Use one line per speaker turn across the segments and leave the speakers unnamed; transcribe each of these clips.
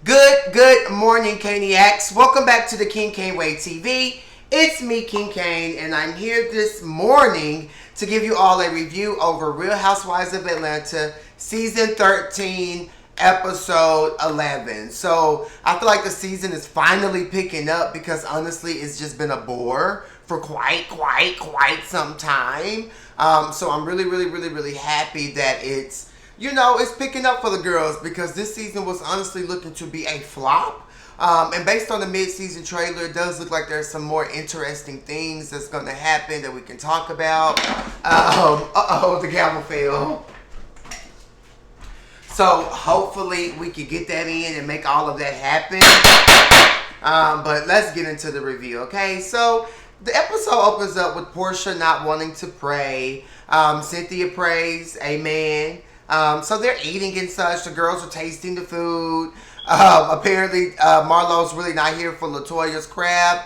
Good morning, Caniacs. Welcome back to the King Cain Way TV. It's me, King Cain, and I'm here this morning to give you all a review over Real Housewives of Atlanta, Season 13, Episode 11. So, I feel like the season is finally picking up because honestly, it's just been a bore for quite some time. So, I'm really happy that it's picking up for the girls because this season was honestly looking to be a flop. And based on the mid-season trailer, it does look like there's some more interesting things that's going to happen that we can talk about. The gavel fell. So hopefully we can get that in and make all of that happen. But let's get into the review, okay? So the episode opens up with Portia not wanting to pray. Cynthia prays, amen. So they're eating and such. The girls are tasting the food. Apparently, Marlo's really not here for LaToya's crab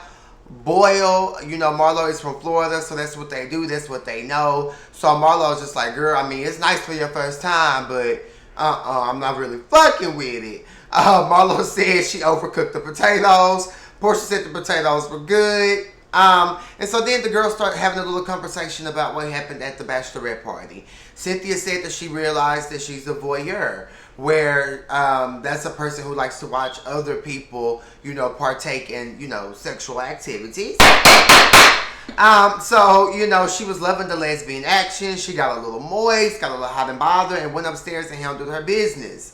boil. Marlo is from Florida, so that's what they do. That's what they know. So Marlo's just like, girl, I mean, it's nice for your first time, but I'm not really fucking with it. Marlo said she overcooked the potatoes. Portia said the potatoes were good. And so then the girls start having a little conversation about what happened at the bachelorette party. Cynthia said that she realized that she's a voyeur, where that's a person who likes to watch other people, partake in, sexual activities. So, she was loving the lesbian action. She got a little moist, got a little hot and bothered, and went upstairs and handled her business.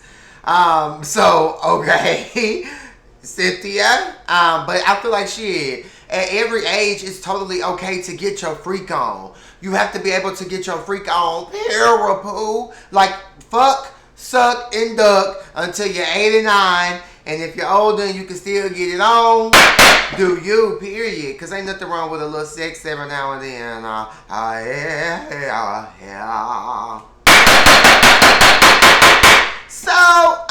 Okay, Cynthia. But I feel like shit. At every age, it's totally okay to get your freak on. You have to be able to get your freak on, parapoo. Like, fuck, suck, and duck until you're 89. And if you're older and you can still get it on, do you, period. Because ain't nothing wrong with a little sex every now and then. So,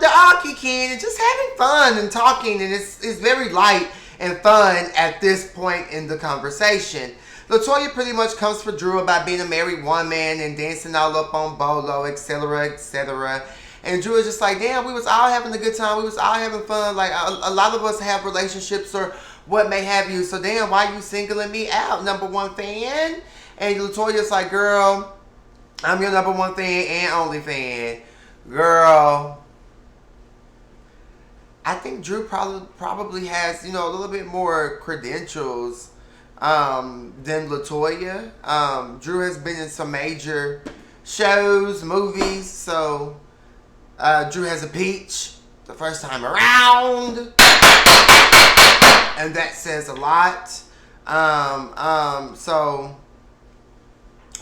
they're all kicking and just having fun and talking. And it's very light and fun at this point in the conversation. LaToya pretty much comes for Drew about being a married woman and dancing all up on Bolo, etc., etc. And Drew is just like, damn, we was all having a good time. We was all having fun. Like, a lot of us have relationships or what may have you. So, damn, why you singling me out, number one fan? And LaToya's like, girl, I'm your number one fan and only fan. Girl, I think Drew probably has, a little bit more credentials than LaToya. Drew has been in some major shows, movies, so Drew has a peach the first time around, and that says a lot. So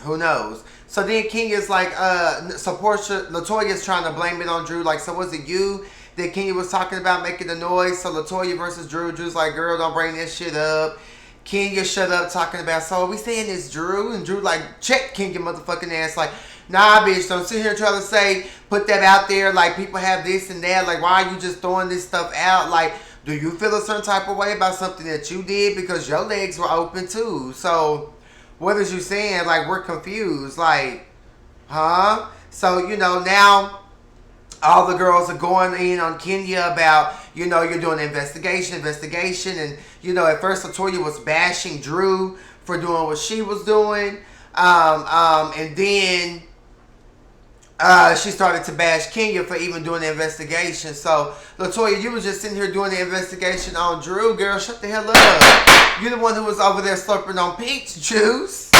who knows? So then King is like, LaToya is trying to blame it on Drew. Like, so was it you that Kenya was talking about making the noise? So LaToya versus Drew. Drew's like, girl, don't bring this shit up. Kenya shut up talking about, so are we saying it's Drew? And Drew like, check Kenya motherfucking ass. Like, nah, bitch, don't sit here and try to say, put that out there. Like, people have this and that. Like, why are you just throwing this stuff out? Like, do you feel a certain type of way about something that you did? Because your legs were open too. So what is you saying? Like, we're confused. Like, huh? So, now all the girls are going in on Kenya about, you're doing an investigation. And, at first LaToya was bashing Drew for doing what she was doing. And then she started to bash Kenya for even doing the investigation. So, LaToya, you was just sitting here doing the investigation on Drew. Girl, shut the hell up. You're the one who was over there slurping on peach juice.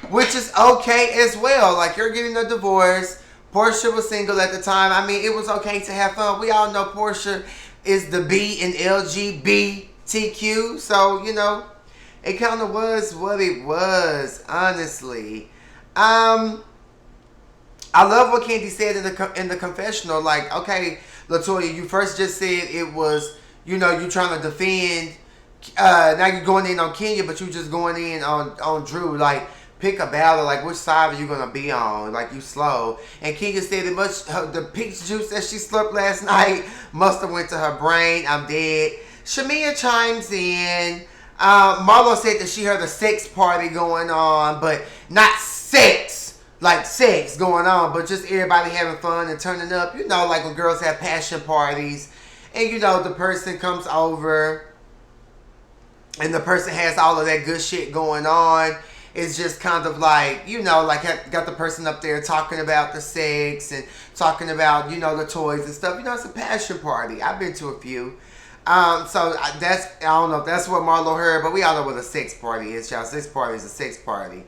Which is okay as well. Like, you're getting a divorce. Portia was single at the time. I mean, it was okay to have fun. We all know Portia is the B in LGBTQ. So, it kind of was what it was, honestly. I love what Candy said in the confessional. Like, okay, LaToya, you first just said it was, you trying to defend. Now you're going in on Kenya, but you just going in on Drew. Like, pick a battle. Like, which side are you gonna be on? Like, you slow. And Kenya said the peach juice that she slurped last night must have went to her brain. I'm dead. Shamia chimes in. Marlo said that she heard a sex party going on, but not sex like sex going on, but just everybody having fun and turning up. You know, like when girls have passion parties, and you know the person comes over, and the person has all of that good shit going on. It's just kind of like, you know, like got the person up there talking about the sex and talking about, you know, the toys and stuff. You know, it's a passion party. I've been to a few. So that's, I don't know if that's what Marlo heard, but we all know what a sex party is, y'all. Sex party is a sex party.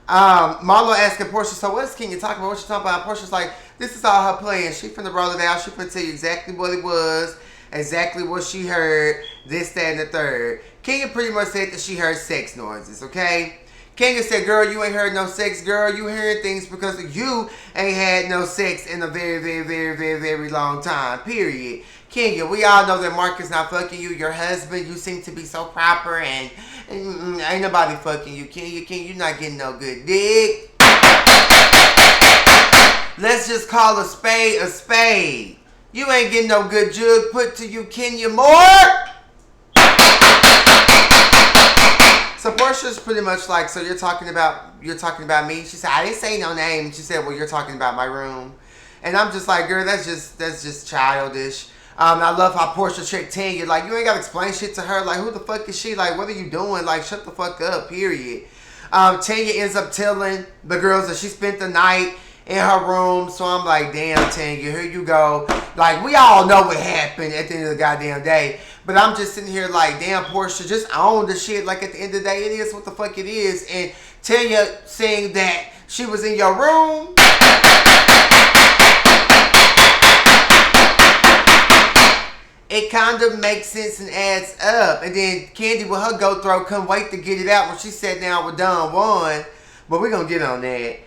Marlo asking Portia, so what is King you talking about? What you talking about? Portia's like, this is all her playing. She finna roll it out. She finna tell you exactly what it was, exactly what she heard, this, that, and the third. Kenya pretty much said that she heard sex noises, okay? Kenya said, girl, you ain't heard no sex, girl. You hearing things because you ain't had no sex in a very, very, very, very, very long time, period. Kenya, we all know that Mark is not fucking you. Your husband, you seem to be so proper and ain't nobody fucking you. Kenya, you're not getting no good dick. Let's just call a spade a spade. You ain't getting no good jug put to you, Kenya Moore. So Portia's pretty much like, so you're talking about me? She said, I didn't say no name. She said, well, you're talking about my room. And I'm just like, girl, that's just childish. I love how Portia tricked Tanya. Like, you ain't got to explain shit to her. Like, who the fuck is she? Like, what are you doing? Like, shut the fuck up, period. Tanya ends up telling the girls that she spent the night in her room. So I'm like, damn, Tanya, here you go. Like, we all know what happened at the end of the goddamn day. But I'm just sitting here like, damn, Portia, just own the shit. Like, at the end of the day, it is what the fuck it is. And Tanya saying that she was in your room. It kind of makes sense and adds up. And then Candy with her go throw couldn't wait to get it out when she sat down with Don Juan. But we're going to get on that.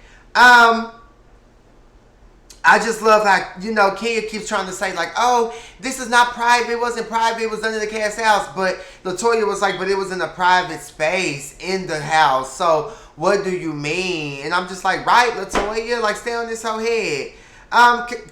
I just love how, you know, Kenya keeps trying to say, like, oh, this is not private. It wasn't private. It was under the cast house. But LaToya was like, but it was in a private space in the house. So what do you mean? And I'm just like, right, LaToya? Like, stay on this whole head.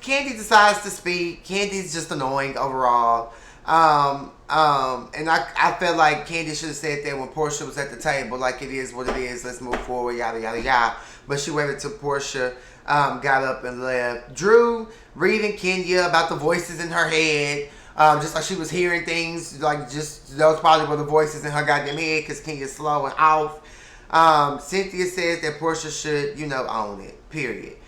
Candy decides to speak. Candy's just annoying overall. And I felt like Candy should have said that when Portia was at the table. Like, it is what it is. Let's move forward, yada, yada, yada. But she waited till Portia got up and left. Drew reading Kenya about the voices in her head. Just like she was hearing things. Like, just those probably were the voices in her goddamn head because Kenya's slow and off. Cynthia says that Portia should, you know, own it. Period.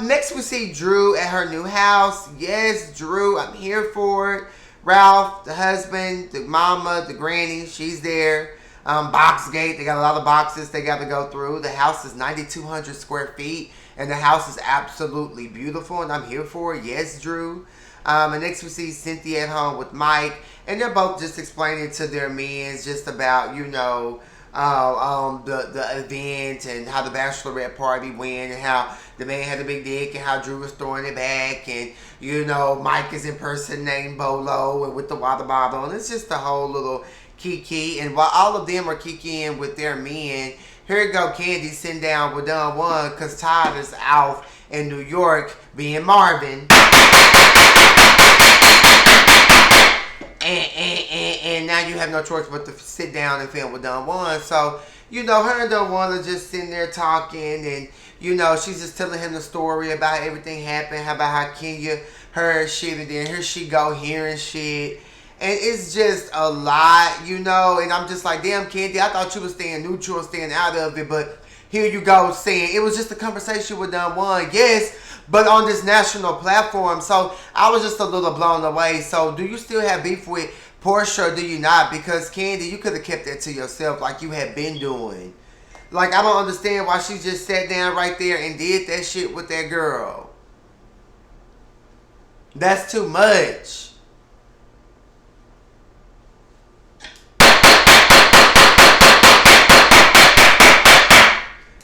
Next we see Drew at her new house. Yes, Drew, I'm here for it. Ralph, the husband, the mama, the granny, she's there. Boxgate, they got a lot of boxes they got to go through. The house is 9,200 square feet, and the house is absolutely beautiful, and I'm here for it. Yes, Drew. And next we see Cynthia at home with Mike, and they're both just explaining to their men just about, you know, the event and how the bachelorette party went and how the man had a big dick and how Drew was throwing it back and, you know, Mike is impersonating Bolo and with the water bottle, and it's just a whole little kiki. And while all of them are kikiing with their men, here you go, Candy sitting down with Don Juan because Todd is out in New York being Marvin. And now you have no choice but to sit down and film with Don Juan. So, you know, her and Don Juan are just sitting there talking. And, you know, she's just telling him the story about everything happened. About how Kenya heard shit. And then here she go hearing shit. And it's just a lot, you know. And I'm just like, damn, Candy, I thought you was staying neutral, staying out of it. But here you go saying it was just a conversation with Don Juan. Yes, but on this national platform. So I was just a little blown away. So do you still have beef with Portia or do you not? Because Candy, you could have kept that to yourself like you had been doing. Like, I don't understand why she just sat down right there and did that shit with that girl. That's too much.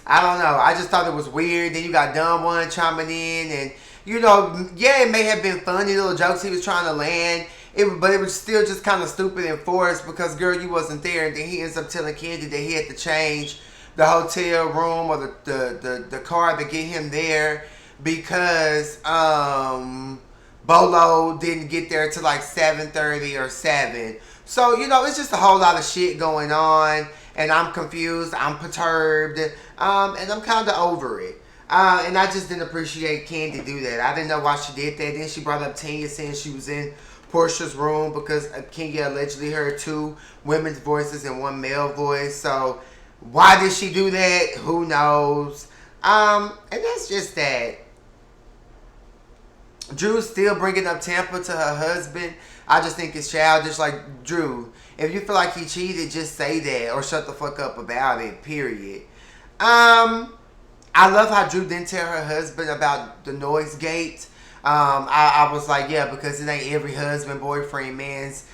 I don't know. I just thought it was weird. Then you got Don Juan chiming in. And, you know, yeah, it may have been funny little jokes he was trying to land. But it was still just kind of stupid and forced because, girl, you wasn't there. And then he ends up telling Candy that he had to change the hotel room or the car to get him there because Bolo didn't get there till like 7:30 or 7. So, you know, it's just a whole lot of shit going on. And I'm confused. I'm perturbed. And I'm kind of over it. And I just didn't appreciate Candy do that. I didn't know why she did that. Then she brought up Tanya saying she was in Portia's room because Kenya allegedly heard 2 women's voices and 1 male voice. So why did she do that? Who knows? And that's just that. Drew's still bringing up Tampa to her husband. I just think it's childish. Like, Drew, if you feel like he cheated, just say that or shut the fuck up about it, period. I love how Drew didn't tell her husband about the noise gate. I was like, yeah, because it ain't every husband, boyfriend, man's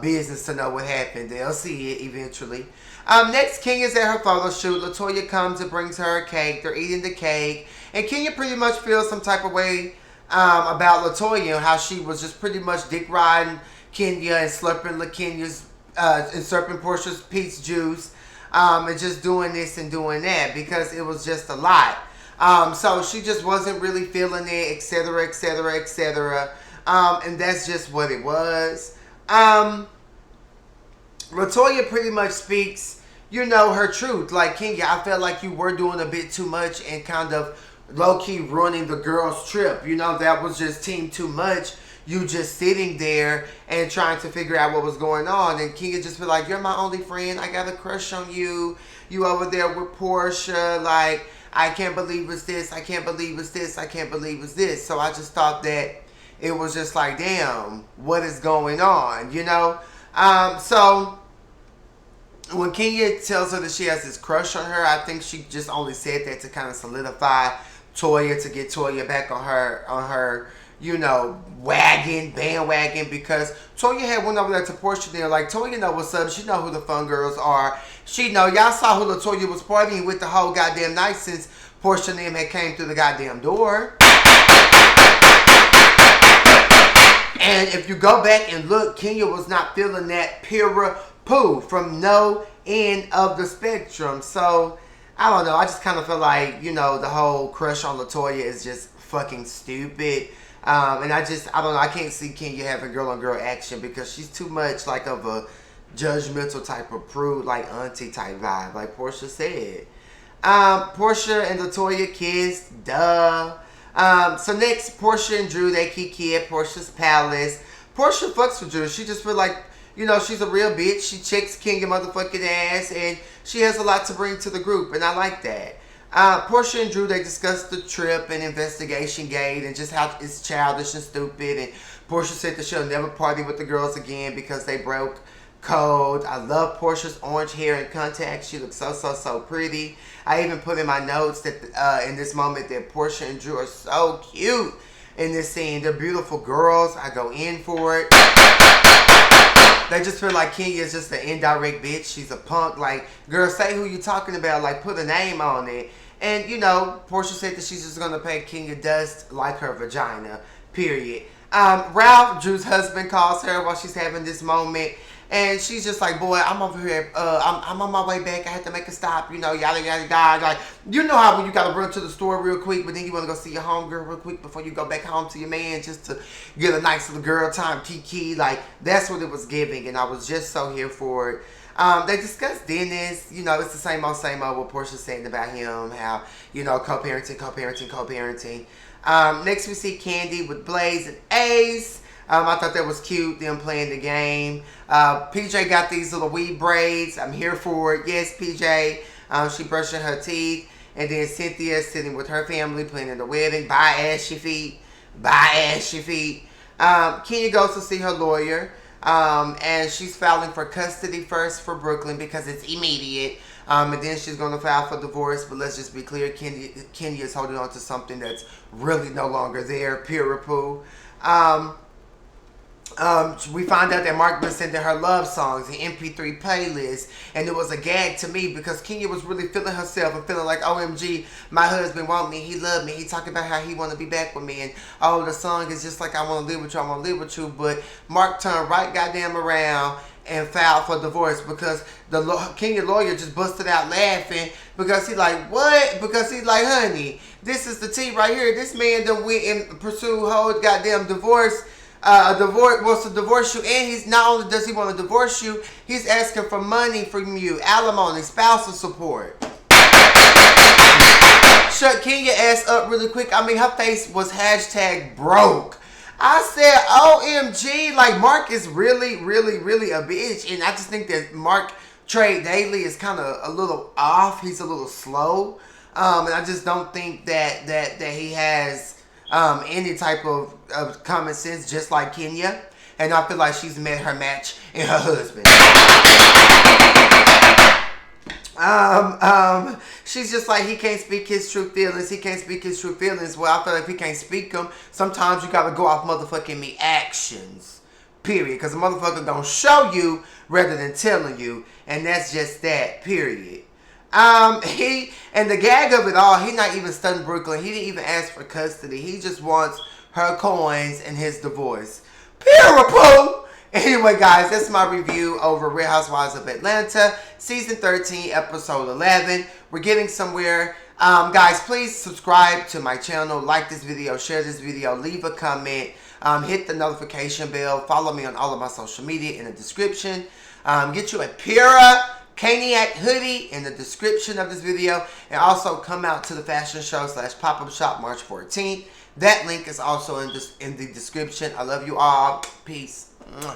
business to know what happened. They'll see it eventually. Next, Kenya is at her photo shoot. LaToya comes and brings her a cake. They're eating the cake. And Kenya pretty much feels some type of way about LaToya and how she was just pretty much dick riding Kenya and slurping Kenya's and slurping Portia's peach juice. And just doing this and doing that because it was just a lot. So she just wasn't really feeling it, etc., etc., etc. And that's just what it was. LaToya pretty much speaks, her truth. Like, Kenya, I felt like you were doing a bit too much and kind of low-key ruining the girls' trip. That was just team too much. You just sitting there and trying to figure out what was going on. And Kenya just be like, you're my only friend. I got a crush on you. You over there with Portia. Like, I can't believe it's this. I can't believe it's this. I can't believe it's this. So I just thought that it was just like, damn, what is going on? So when Kenya tells her that she has this crush on her, I think she just only said that to kind of solidify Toya, to get Toya back on her bandwagon, because Toya had went over there to Portia there, like, Toya know what's up, she know who the fun girls are, she know, y'all saw who LaToya was partying with the whole goddamn night since Portia and them had came through the goddamn door. And if you go back and look, Kenya was not feeling that pure poo from no end of the spectrum. So, I don't know, I just kind of feel like, the whole crush on LaToya is just fucking stupid. And I don't know, I can't see Kenya having girl-on-girl action because she's too much like of a judgmental type of prude, like auntie type vibe, like Portia said. Portia and LaToya kissed, duh. So next, Portia and Drew, they kiki at Portia's palace. Portia fucks with Drew. She just feel like, she's a real bitch. She checks Kenya motherfucking ass, and she has a lot to bring to the group, and I like that. Portia and Drew, they discussed the trip and investigation gate and just how it's childish and stupid. And Portia said that she'll never party with the girls again because they broke code. I love Portia's orange hair and contacts. She looks so pretty. I even put in my notes that in this moment that Portia and Drew are so cute in this scene. They're beautiful girls. I go in for it. They just feel like Kenya is just an indirect bitch. She's a punk. Like, girl, say who you talking about. Like, put a name on it. And, Portia said that she's just going to pay Kenya dust like her vagina. Period. Ralph, Drew's husband, calls her while she's having this moment. And she's just like, boy, I'm over here. I'm on my way back. I had to make a stop. Yada, yada, yada. Like, how when you got to run to the store real quick, but then you want to go see your homegirl real quick before you go back home to your man just to get a nice little girl time kiki. Like, that's what it was giving. And I was just so here for it. They discussed Dennis. It's the same old what Portia's saying about him. How, co-parenting. Next we see Candy with Blaze and Ace. I thought that was cute, them playing the game. PJ got these little weed braids. I'm here for it. Yes, PJ. She brushing her teeth. And then Cynthia sitting with her family planning the wedding. Bye, ashy feet. Kenya goes to see her lawyer. And she's filing for custody first for Brooklyn because it's immediate. And then she's going to file for divorce. But let's just be clear, Kenya is holding on to something that's really no longer there. Pure poo. We found out that Mark was sending her love songs, the MP3 playlist, and it was a gag to me because Kenya was really feeling herself and feeling like, OMG, my husband want me, he love me, he talking about how he want to be back with me, and the song is just like, I want to live with you, I want to live with you, but Mark turned right goddamn around and filed for divorce because the Kenya lawyer just busted out laughing because he like, what? Because he's like, honey, this is the tea right here, this man done went and pursued whole goddamn divorce. Wants to divorce you, and he's not only does he want to divorce you, he's asking for money from you, alimony, spousal support. shut Kenya ass up really quick. I mean, her face was hashtag broke. I said, OMG, like Mark is really, really, really a bitch. And I just think that Mark Trade Daily is kind of a little off. He's a little slow. And I just don't think that he has any type of common sense, just like Kenya. And I feel like she's met her match in her husband. She's just like, he can't speak his true feelings. He can't speak his true feelings. Well, I feel like if he can't speak them, sometimes you gotta go off motherfucking me actions. Period. Because the motherfucker gonna show you rather than telling you. And that's just that. Period. And the gag of it all, he not even studying Brooklyn. He didn't even ask for custody. He just wants her coins and his divorce. Poo. Anyway, guys, that's my review over Real Housewives of Atlanta, Season 13, Episode 11. We're getting somewhere. Guys, please subscribe to my channel, like this video, share this video, leave a comment, hit the notification bell, follow me on all of my social media in the description. Get you a Pura Caniac hoodie in the description of this video, and also come out to the fashion show / pop-up shop March 14th. That link is also in the description. I love you all. Peace. Mwah.